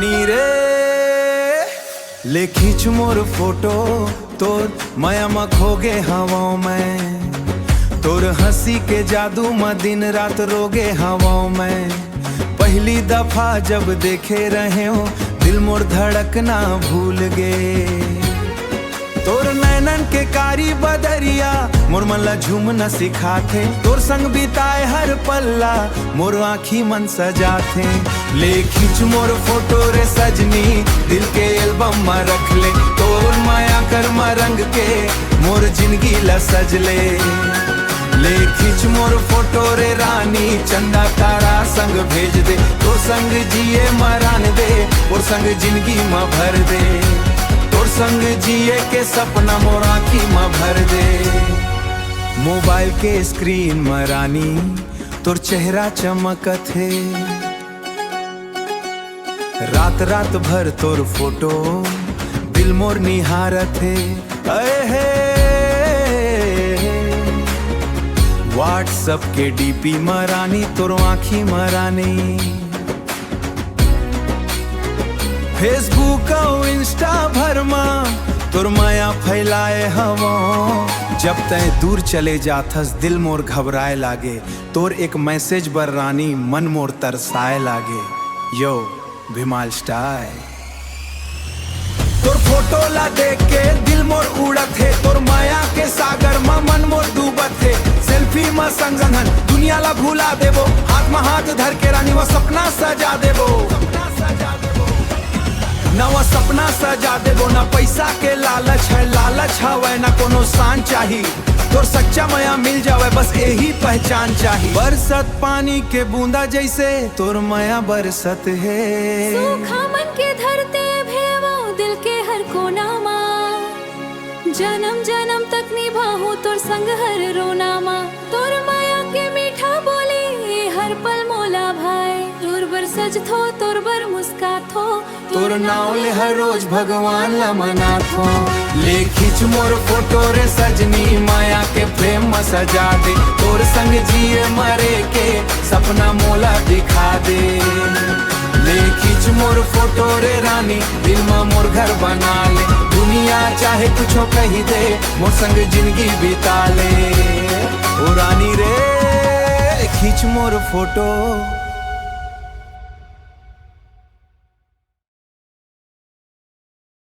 रानी रे ले खींच मोर फोटो तोर माया में खोगे हवाओं में, तोर हंसी के जादू में दिन रात रोगे हवाओं में। पहली दफा जब देखे रहे हो दिल मोर धड़कना भूल गे। तोर नैनन के कारी बदरिया मोर मन ला झूमना सिखाथे, तोर संग बिताए हर पल्ला मोर आँखी मन सजाथे। ले खींच मोर फोटो रे सजनी दिल के एल्बम में रख ले, तोर माया कर्म रंग के मोर जिंदगी ला सजले। ले खींच मोर फोटो रे रानी चंदा तारा संग भेज दे, तो संग जिए मरान दे और संग जिंदगी में भर दे, तोर संग जिए के सपना मोर आँखी में भर दे। मोबाइल के स्क्रीन में रानी तोर चेहरा चमकत है, रात रात भर तोर फोटो दिल मोर निहारत है। अहे व्हाट्सएप के डीपी में रानी तोर आँखी में रानी, फेसबुक और इंस्टा भर में तोर माया फैलाए हवा। जब तय दूर चले जाथस दिल मोर घबराए लागे, तोर एक मैसेज बर रानी मन मोर तरसाए लागे। यो भिमाल स्टाइल तोर फोटो ला देख के दिल मोर उड़त है, तोर माया के सागर में मन मोर डूबत है। सेल्फी में संग संगन दुनिया ला भुला देबो, हाथ में हाथ धर के रानी वो सपना सजा देबो, ना वो सपना सजा देबो। ना पैसा के लालच है, लालच हवे ना कोनो शान चाही, तोर सच्चा माया मिल जावे बस यही पहचान चाही। बरसत पानी के बूंदा जैसे तोर माया बरसत है, सूखा मन के धरते भेवो दिल के हर कोना मा, जन्म जन्म तक निभाहूं तोर संग हर रोना मा। तोर माया के मीठा बोली हर पल मोला भाई, तोर बर सज थो तोर बर मुस्कात हो, तोर नाव ले हर रोज भगवान ला मनात हो। ले खींच मोर फोटो रे सजनी माया के प्रेम में सजा दे, तोर संग जिए मरे के सपना मोला दिखा दे। ले खींच मोर फोटो रे रानी दिल में मोर घर बना ले, दुनिया चाहे कुछो कही दे मोर संग जिंदगी बिता ले। ओ रानी रे खींच मोर फोटो